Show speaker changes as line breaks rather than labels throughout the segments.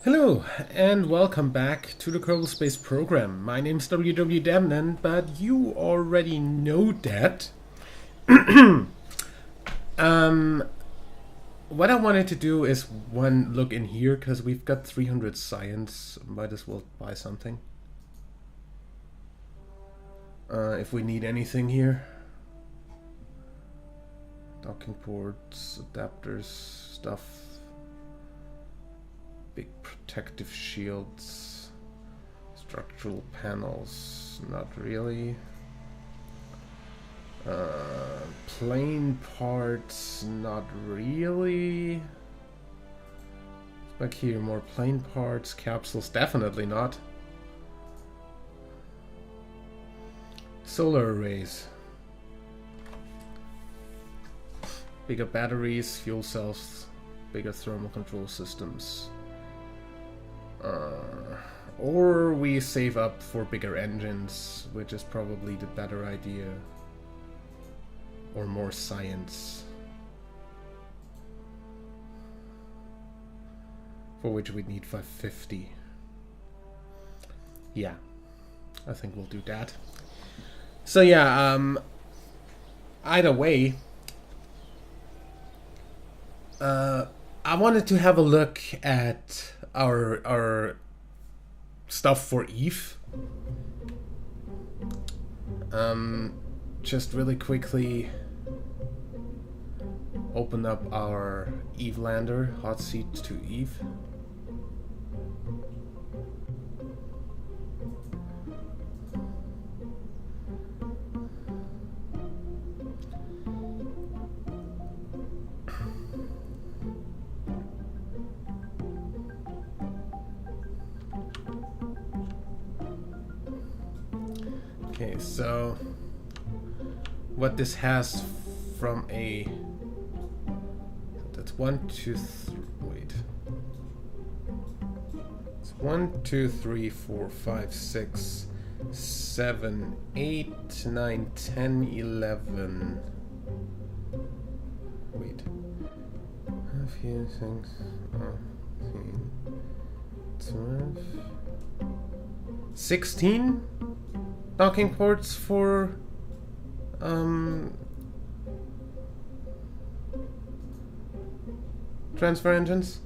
Hello, and welcome back to the Kerbal Space program. My name's WW Demnon, but you already know that. What I wanted to do is one look in here, because we've got 300 science. Might as well buy something. If we need anything here. Docking ports, adapters, stuff. Big protective shields, structural panels, not really. Plane parts, not really. Back here, more plane parts, capsules, definitely not. Solar arrays. Bigger batteries, fuel cells, bigger thermal control systems. Or we save up for bigger engines, which is probably the better idea. Or more science. For which we'd need 550. Yeah, I think we'll do that. So yeah, either way, I wanted to have a look at our stuff for Eve. Just really quickly open up our Eve lander, hot seat to Eve. Okay, so what this has from a, that's 1, 2, 3, wait. It's 1, 2, 3, 4, 5, 6, 7, 8, 9, 10, 11. Wait. A few things. 12. 16 docking ports for transfer engines.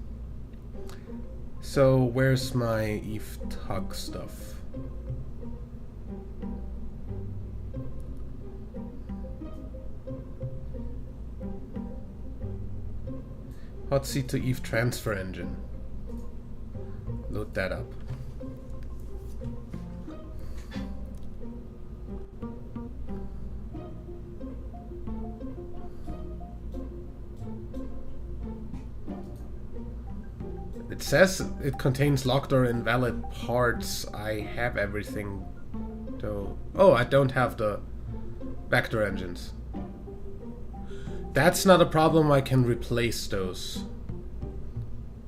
So where's my Eve tug stuff? Hot seat to Eve transfer engine. Load that up. It says it contains locked or invalid parts. I have everything, though. Oh, I don't have the vector engines. That's not a problem. I can replace those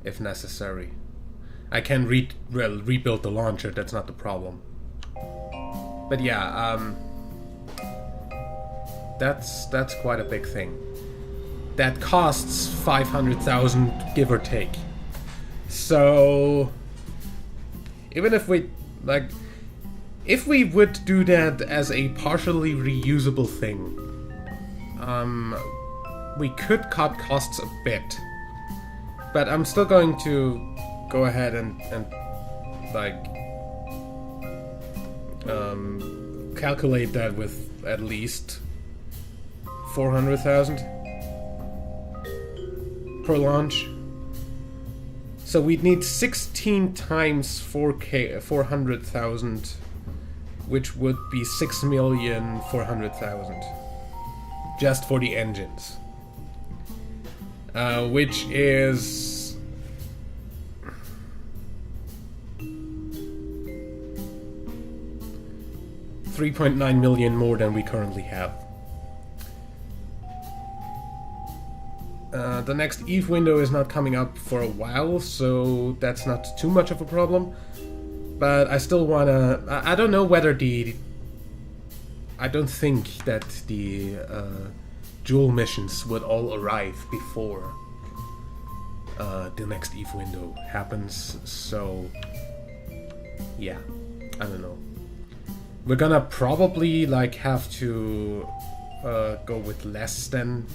if necessary. I can rebuild the launcher. That's not the problem. But yeah, that's quite a big thing. That costs 500,000, give or take. So even if we if we would do that as a partially reusable thing, we could cut costs a bit. But I'm still going to go ahead and calculate that with at least 400,000 per launch. So we'd need 16 times 400,000, which would be 6,400,000 just for the engines, which is $3.9 million more than we currently have. The next Eve window is not coming up for a while, so that's not too much of a problem. But I still wanna... I don't know whether the... I don't think that the Jewel missions would all arrive before the next Eve window happens. So yeah, I don't know. We're gonna probably like have to go with less than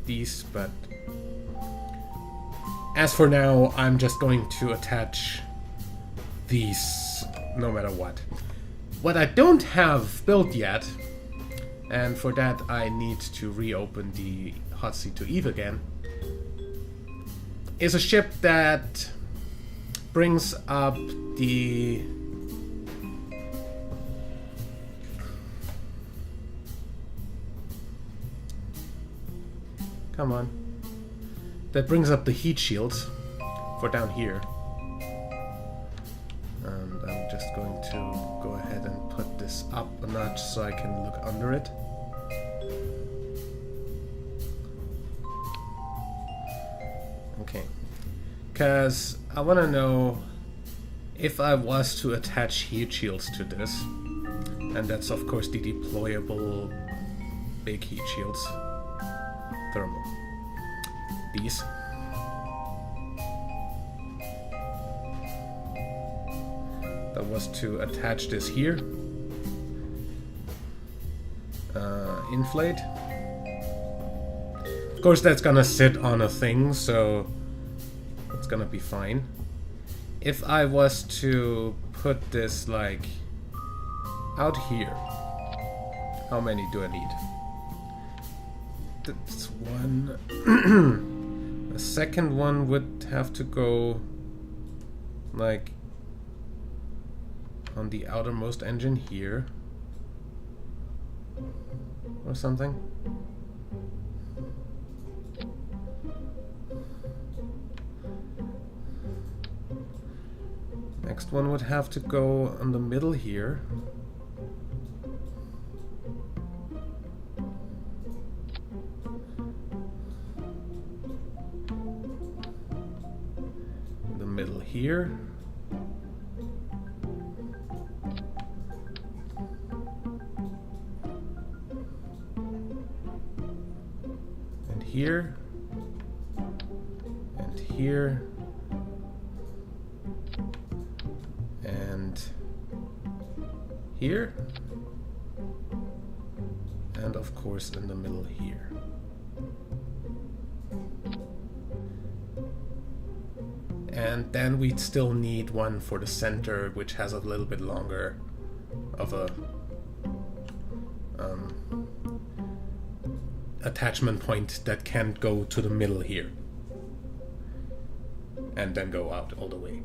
these, but as for now, I'm just going to attach these no matter what. What I don't have built yet, and for that I need to reopen the Hot Seat to Eve again, is a ship that brings up the that brings up the heat shields for down here. And I'm just going to go ahead and put this up a notch so I can look under it. Okay, because I want to know if I was to attach heat shields to this, and that's of course the deployable big heat shields, thermal. These. That was to attach this here. Inflate. Of course that's gonna sit on a thing, so it's gonna be fine. If I was to put this like out here, how many do I need? That's one. The second one would have to go like on the outermost engine here or something. Next one would have to go on the middle here. The middle here. And here. And here. And here, and of course in the middle here. And then we'd still need one for the center, which has a little bit longer of a attachment point that can go to the middle here and then go out all the way.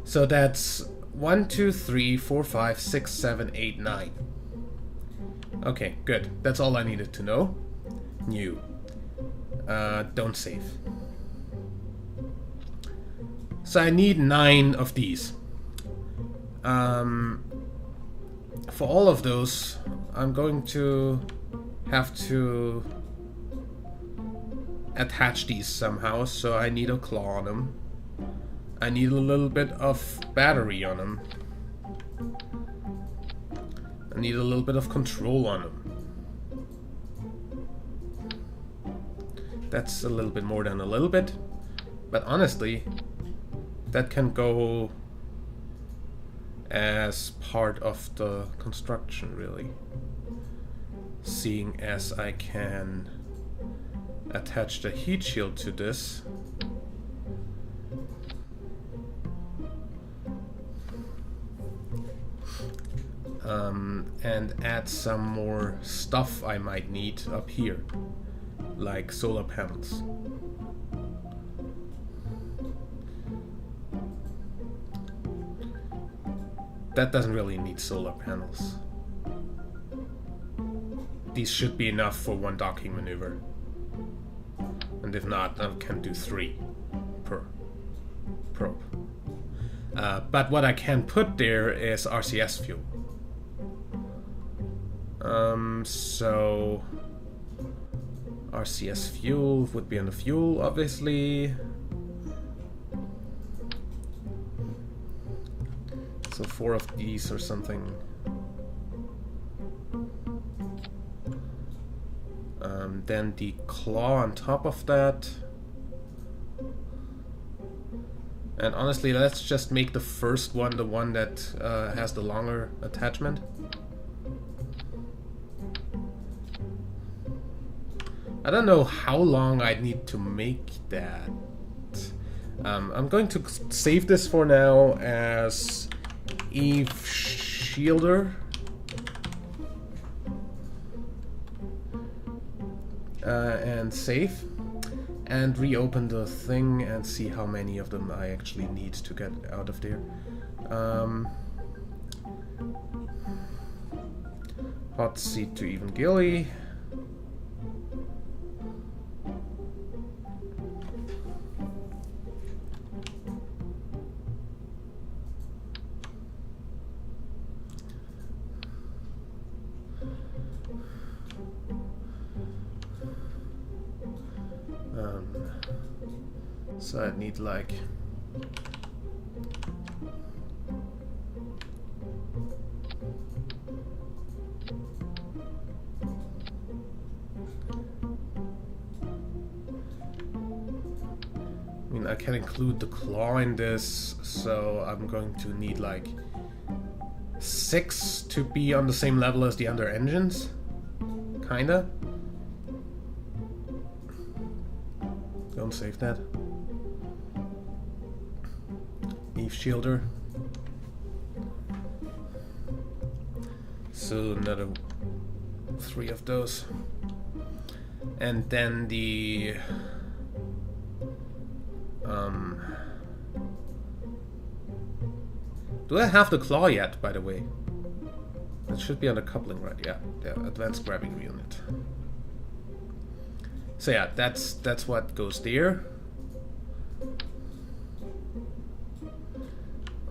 So that's 1, 2, 3, 4, 5, 6, 7, 8, 9. Okay, good. That's all I needed to know. New. Don't save. So I need 9 of these. For all of those, I'm going to have to attach these somehow, so I need a claw on them. I need a little bit of battery on them. I need a little bit of control on them. That's a little bit more than a little bit, but honestly, that can go as part of the construction, really. Seeing as I can attach the heat shield to this. And add some more stuff I might need up here, like solar panels. That doesn't really need solar panels. These should be enough for one docking maneuver. And if not, I can do 3 per probe. But what I can put there is RCS fuel. So RCS fuel would be on the fuel, obviously. So 4 of these or something. Then the claw on top of that. And honestly, let's just make the first one the one that has the longer attachment. I don't know how long I need to make that. I'm going to save this for now as Eve Shielder. And save. And reopen the thing and see how many of them I actually need to get out of there. Hot seat to even Gilly. So I'd need like I mean I can include the claw in this, so I'm going to need like 6 to be on the same level as the other engines. Kinda. Don't save that. Eve Shielder. So another 3 of those. And then the do I have the claw yet, by the way? That should be on the coupling, right? Yeah, advanced grabbing unit. So yeah, that's what goes there.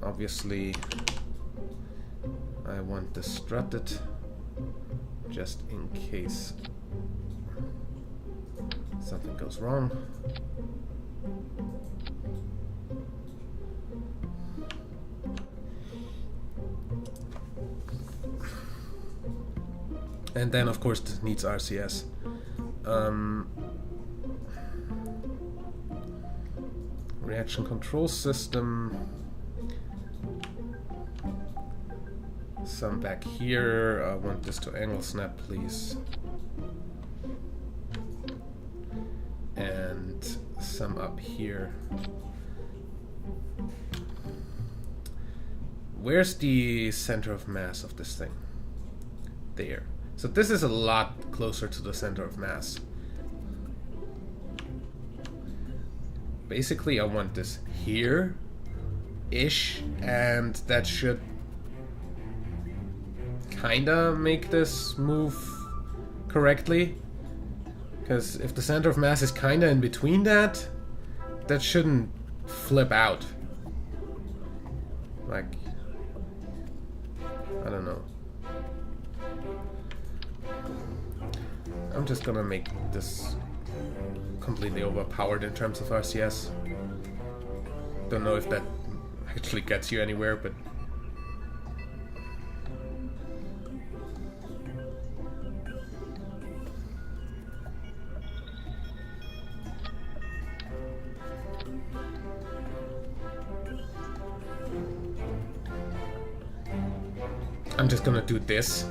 Obviously, I want this strutted just in case something goes wrong. And then, of course, this needs RCS. Reaction control system. Some back here. I want this to angle snap, please. And some up here. Where's the center of mass of this thing? There. So this is a lot closer to the center of mass. Basically, I want this here-ish, and that should kinda make this move correctly. Because if the center of mass is kinda in between that, that shouldn't flip out. Like, I don't know. I'm just gonna make this completely overpowered in terms of RCS. Don't know if that actually gets you anywhere, but I'm just gonna do this.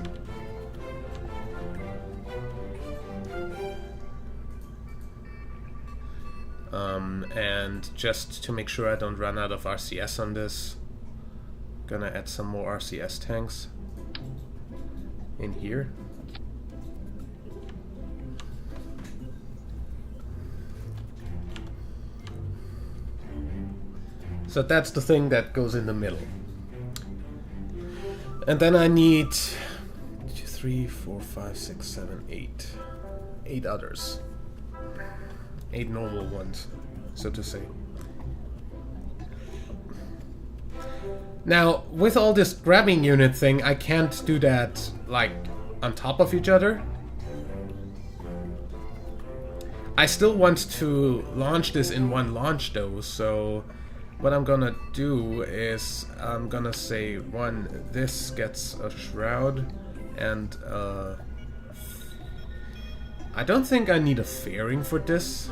And just to make sure I don't run out of RCS on this, gonna add some more RCS tanks in here. So that's the thing that goes in the middle. And then I need 2, 3, 4, 5, 6, 7, 8. 8 others. 8 normal ones, so to say. Now, with all this grabbing unit thing, I can't do that, like, on top of each other. I still want to launch this in one launch, though, so what I'm gonna do is I'm gonna say, this gets a shroud, and I don't think I need a fairing for this.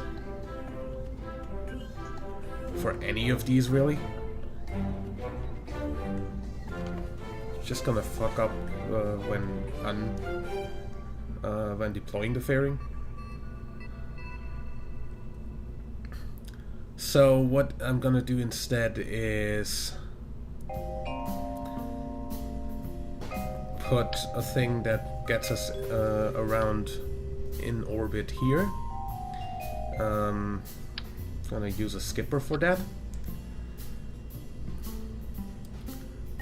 for any of these, really. Just gonna fuck up when deploying the fairing. So what I'm gonna do instead is put a thing that gets us around in orbit here. Gonna use a skipper for that.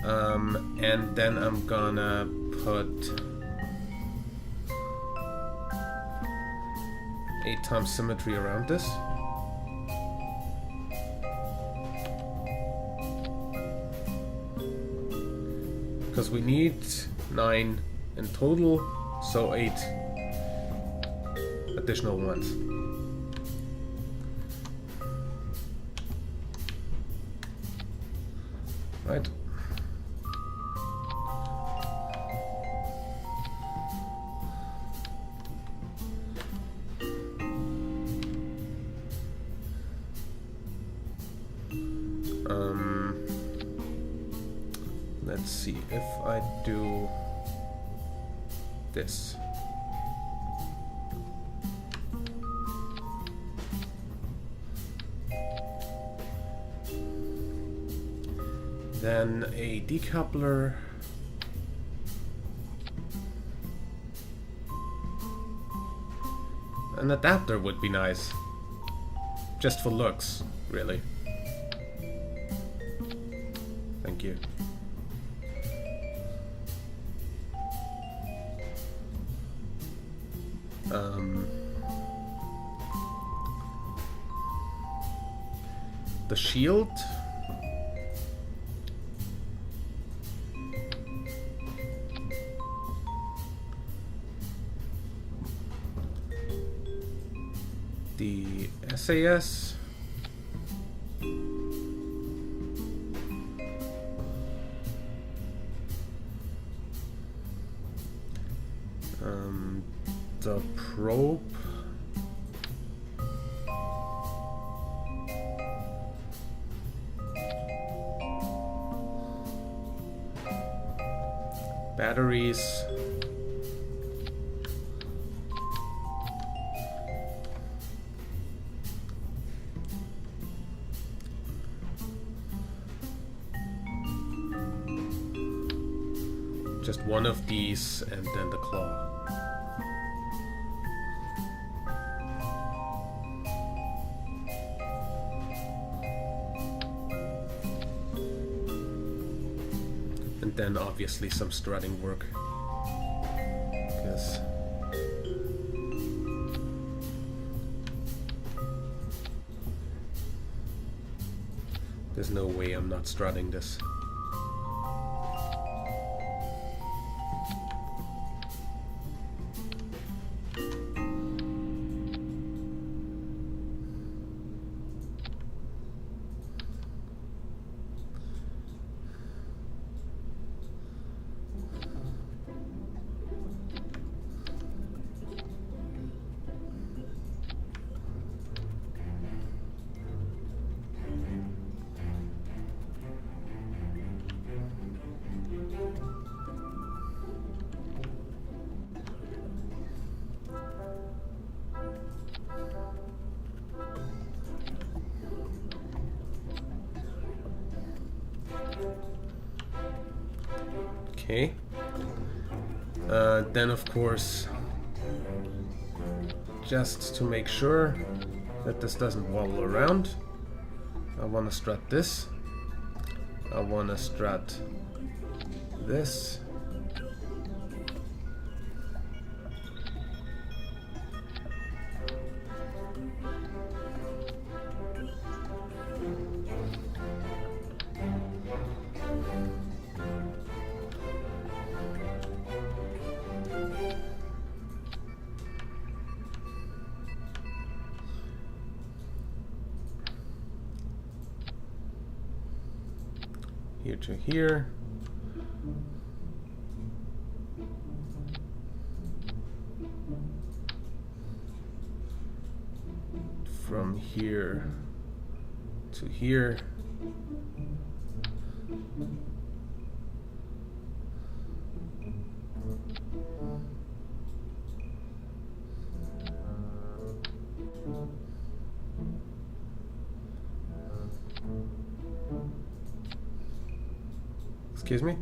And then I'm gonna put 8 times symmetry around this. Because we need 9 in total, so 8 additional ones. Right. Let's see if I do this. Then a decoupler. An adapter would be nice. Just for looks, really. Thank you. The shield. The SAS. The probe. Batteries. Just one of these and then the claw. And then obviously some strutting work. Because there's no way I'm not strutting this. Okay. Then of course, just to make sure that this doesn't waddle around, I want to strut this. I want to strut this. Here to here. From here to here. Excuse me?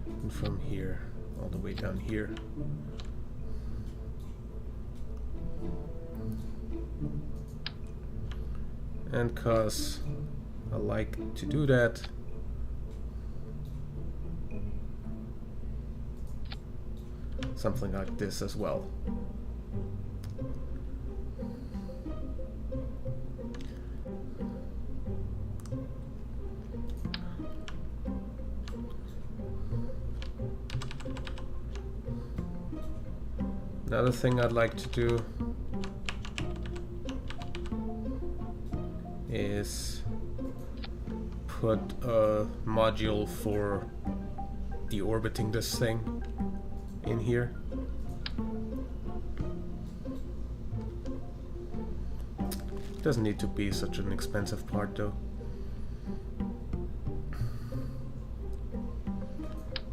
And from here, all the way down here. And cause I like to do that, something like this as well. Another thing I'd like to do is put a module for deorbiting this thing in here. Doesn't need to be such an expensive part though.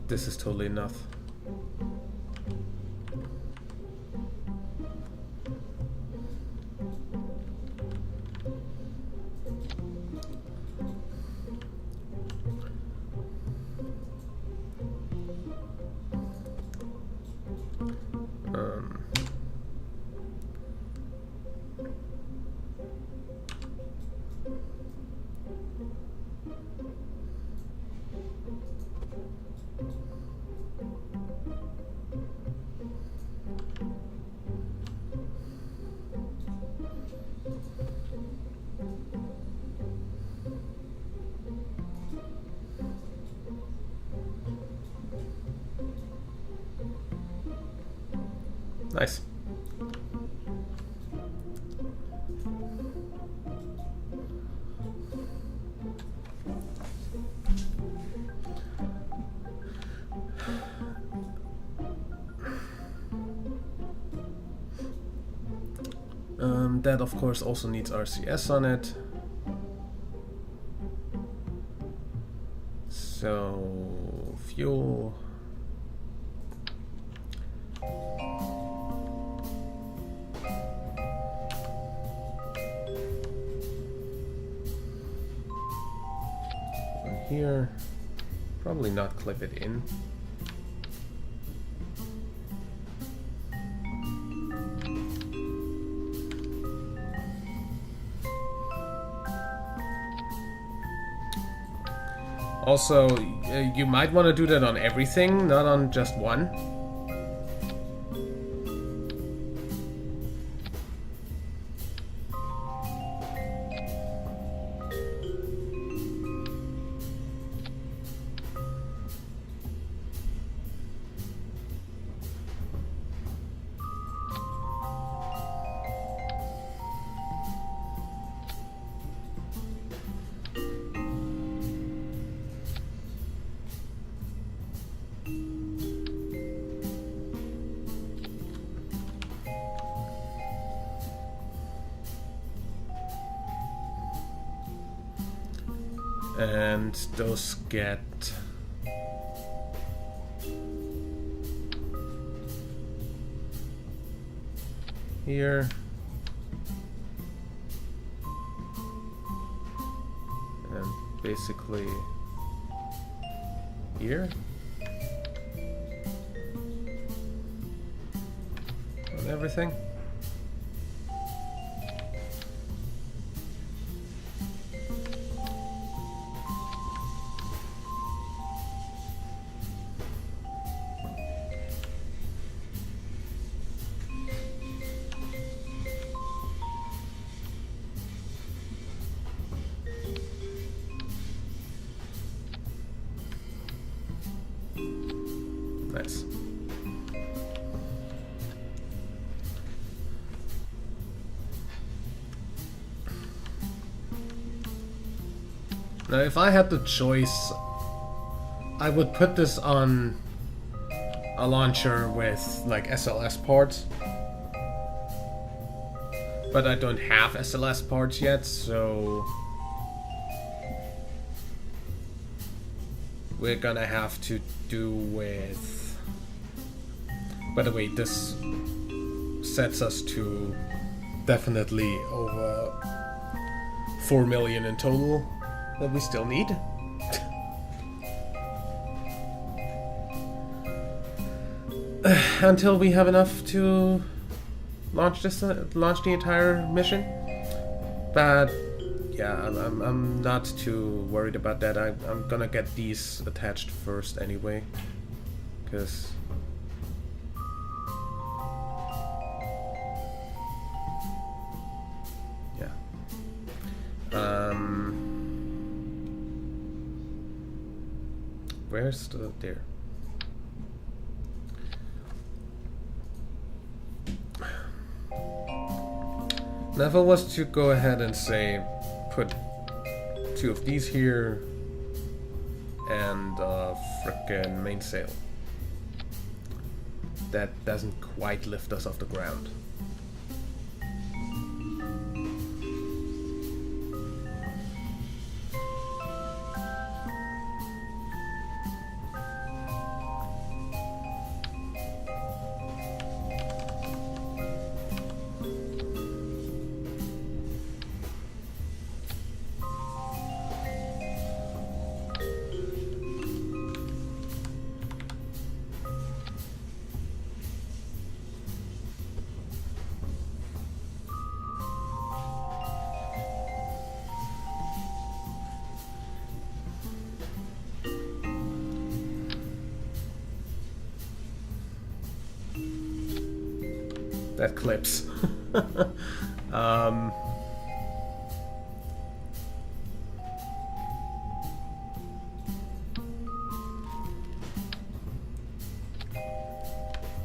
This is totally enough. Nice. That of course also needs RCS on it. So fuel. Here, probably not clip it in. Also, you might want to do that on everything, not on just one. And those get here. And basically here. On everything. Nice. Now, if I had the choice, I would put this on a launcher with like SLS ports. But I don't have SLS ports yet, so we're gonna have to do with... By the way, this sets us to definitely over 4 million in total that we still need. Until we have enough to launch the entire mission. But yeah, I'm not too worried about that. I'm gonna get these attached first anyway, because yeah. Where's the there? Now if I was to go ahead and say put 2 of these here and a frickin' mainsail, that doesn't quite lift us off the ground. That clips. How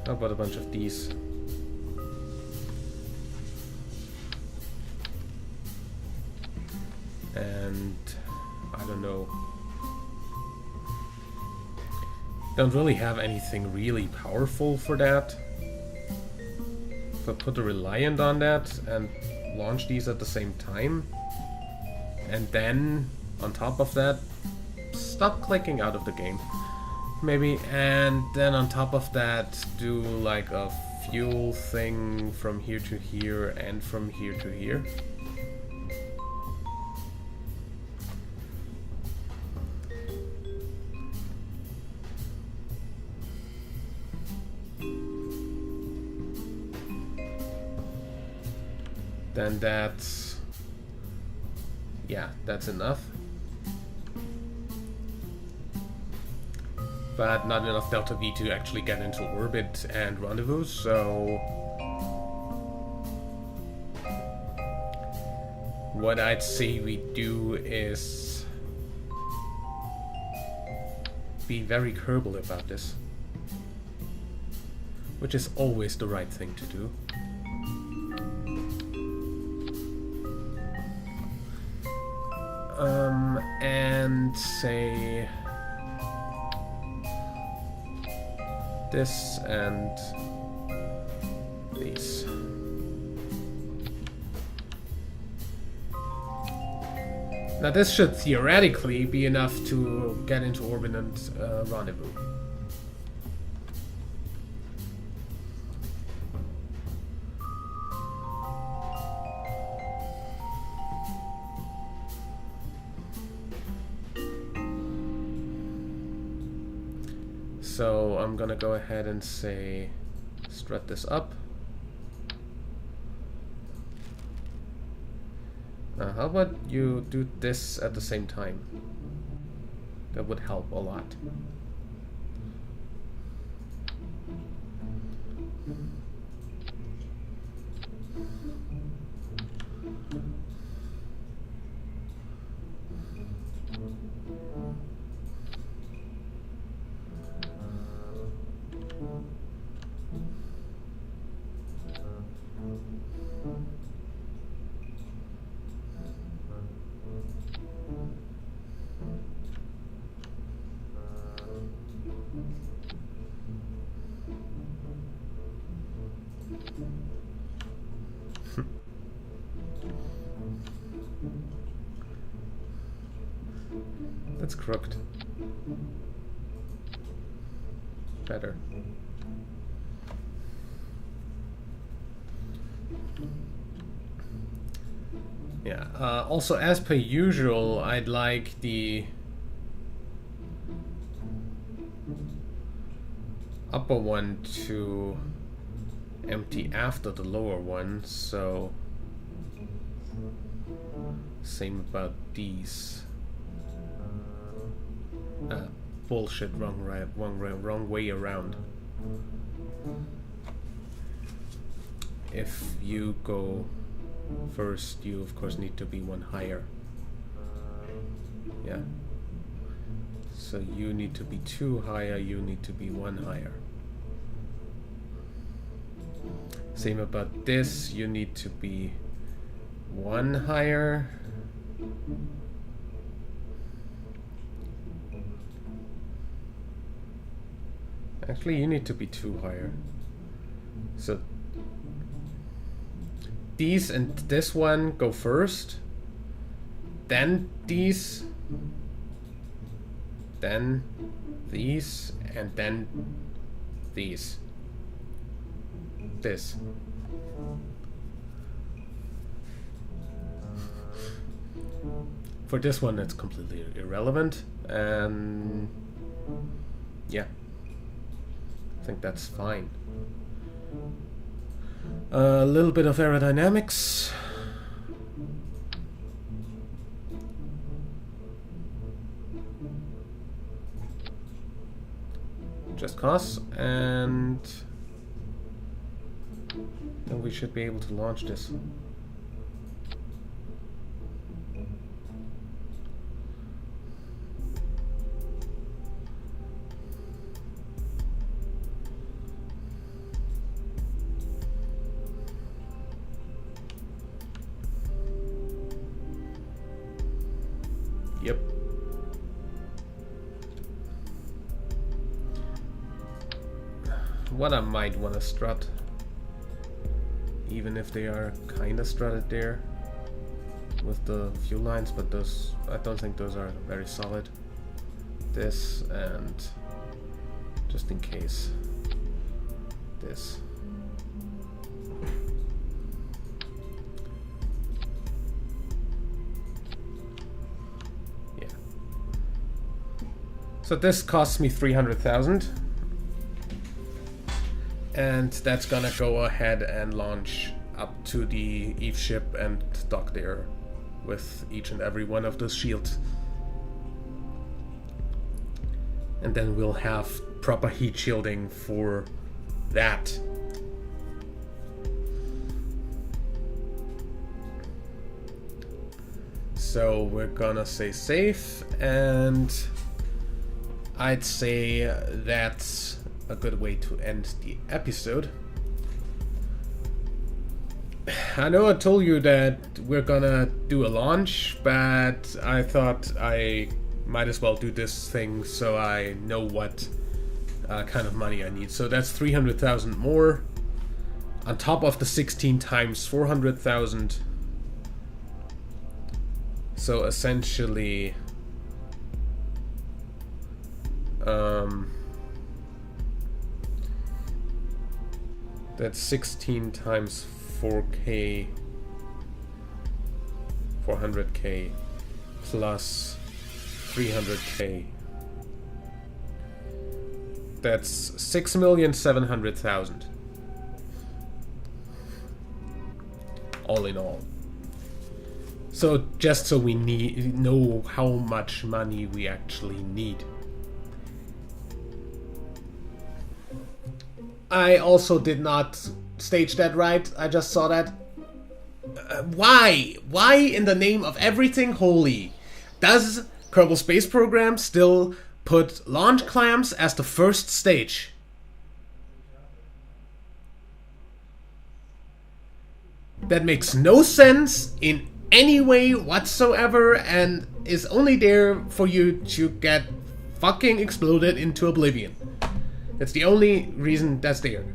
about a bunch of these? And I don't know. Don't really have anything really powerful for that. If I put a Reliant on that and launch these at the same time, and then on top of that, stop clicking out of the game. Maybe, and then on top of that, do like a fuel thing from here to here and from here to here. Then that's, yeah, that's enough. But not enough Delta V to actually get into orbit and rendezvous, so what I'd say we do is be very Kerbal about this, which is always the right thing to do. And say this and these. Now this should theoretically be enough to get into orbit and rendezvous. So I'm gonna go ahead and say strut this up. How about you do this at the same time? That would help a lot. That's crooked. Better. Yeah, also as per usual, I'd like the upper one to empty after the lower one, so same about these. Bullshit, wrong way around. If you go first, you of course need to be one higher. Yeah. So you need to be 2 higher, you need to be 1 higher. Same about this, you need to be 1 higher. Actually, you need to be 2 higher. So these and this one go first, then these, then these, and then these. This. For this one, it's completely irrelevant, and yeah, I think that's fine. A little bit of aerodynamics. Just cause, and then we should be able to launch this. Yep. What I might want to strut, even if they are kind of strutted there with the fuel lines, but those, I don't think those are very solid. This, and just in case, this. Yeah. So this costs me 300,000. And that's gonna go ahead and launch up to the Eve ship and dock there with each and every one of those shields. And then we'll have proper heat shielding for that. So we're gonna say safe, and I'd say that's a good way to end the episode. I know I told you that we're gonna do a launch, but I thought I might as well do this thing so I know what kind of money I need. So that's 300,000 more on top of the 16 times 400,000. So essentially that's 16 times 4K, 400K plus 300K. That's 6,700,000 all in all. So just so we know how much money we actually need. I also did not stage that right. I just saw that. Why? Why in the name of everything holy does Kerbal Space Program still put launch clamps as the first stage? That makes no sense in any way whatsoever and is only there for you to get fucking exploded into oblivion. That's the only reason that's there.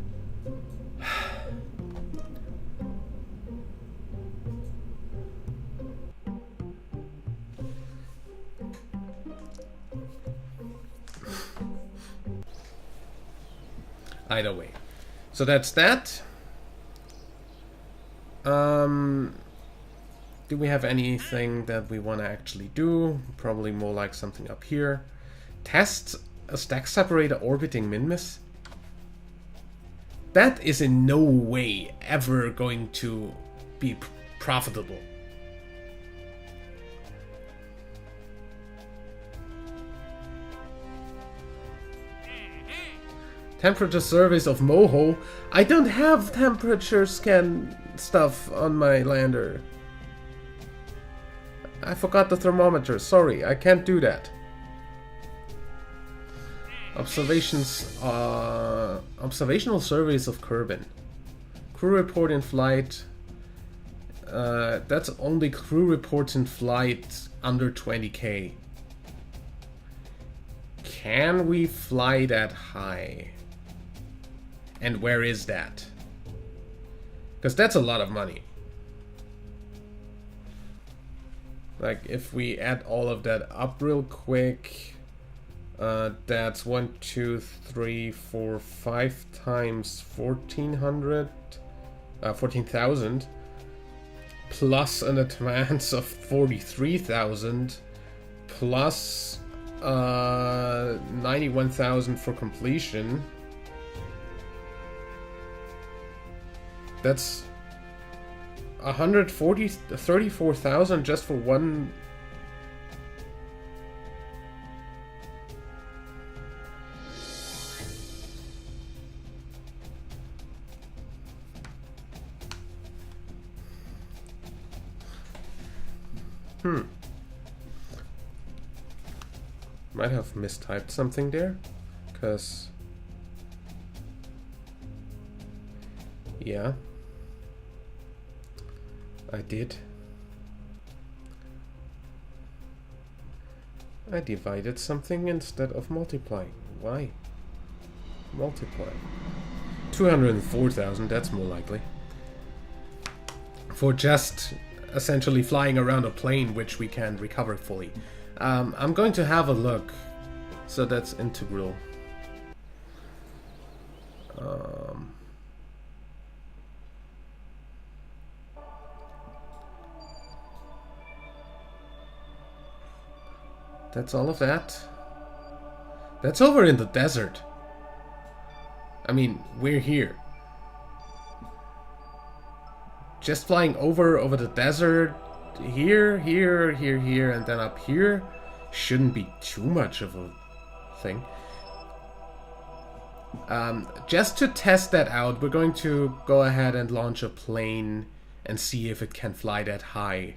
Either way. So that's that. Do we have anything that we want to actually do? Probably more like something up here. Test a stack separator orbiting Minmus. That is in no way ever going to be profitable. Temperature surveys of Moho. I don't have temperature scan stuff on my lander. I forgot the thermometer. Sorry, I can't do that. Observational surveys of Kerbal. Crew report in flight. That's only crew reports in flight under 20k. Can we fly that high? And where is that? Because that's a lot of money. Like, if we add all of that up real quick, that's 1, 2, 3, 4, 5 times 14,000, plus an advance of 43,000, plus 91,000 for completion. That's 34,000 just for one. Might have mistyped something there, because yeah, I did. I divided something instead of multiplying. Why? Multiply. 204,000, that's more likely. For just essentially flying around a plane which we can recover fully. I'm going to have a look. So that's integral. That's all of that. That's over in the desert. I mean, we're here. Just flying over the desert, here, and then up here, shouldn't be too much of a thing. Just to test that out, we're going to go ahead and launch a plane and see if it can fly that high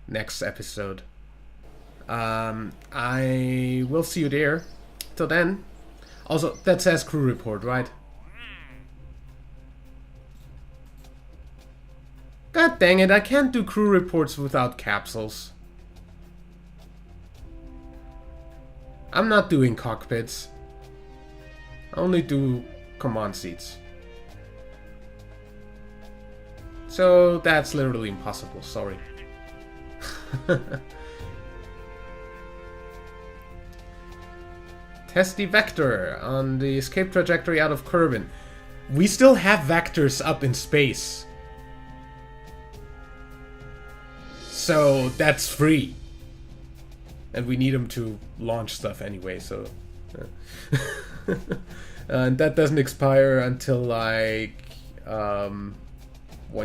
next episode. I will see you there. Till then. Also, that says crew report, right? God dang it, I can't do crew reports without capsules. I'm not doing cockpits. I only do command seats. So that's literally impossible, sorry. Test the vector on the escape trajectory out of Kerbal. We still have vectors up in space. So that's free. And we need them to launch stuff anyway, so... and that doesn't expire until like 1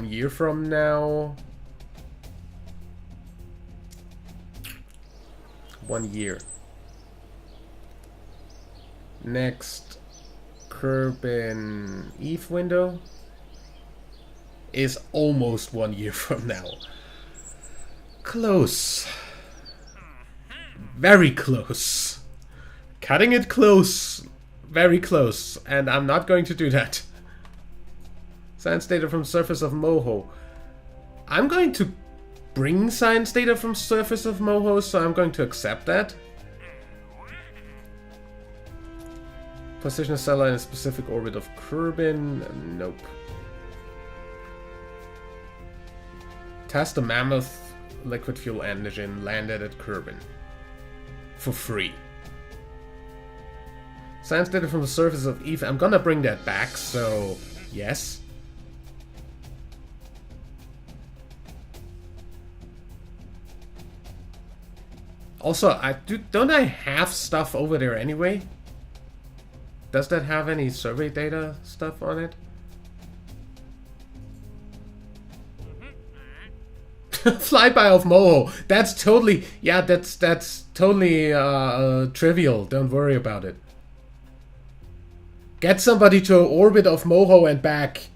year from now. 1 year. Next Kerbal Eve window is almost 1 year from now. Close. Very close. Cutting it close. Very close. And I'm not going to do that. Science data from surface of Moho. I'm going to bring science data from surface of Moho, so I'm going to accept that. Position a satellite in a specific orbit of Kerbal. Nope. Test a mammoth liquid fuel engine landed at Kerbal. For free. Science data from the surface of Eve. I'm gonna bring that back, so yes. Also, don't I have stuff over there anyway? Does that have any survey data stuff on it? Flyby of Moho. That's totally, yeah, that's totally trivial. Don't worry about it. Get somebody to orbit of Moho and back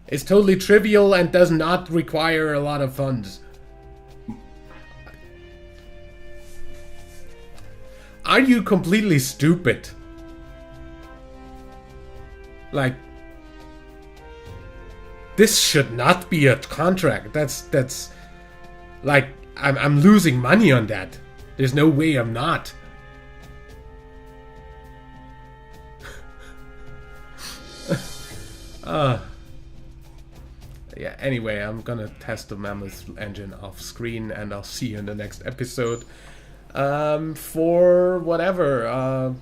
is totally trivial and does not require a lot of funds. Are you completely stupid? Like, this should not be a contract. That's like, I'm losing money on that. There's no way I'm not. Yeah, anyway, I'm gonna test the Mammoth engine off screen and I'll see you in the next episode. For whatever,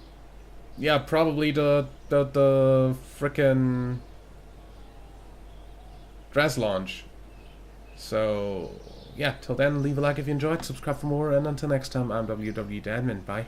yeah, probably the frickin' Dres launch. So, yeah, till then, leave a like if you enjoyed, subscribe for more, and until next time, I'm WWDadmin. Bye.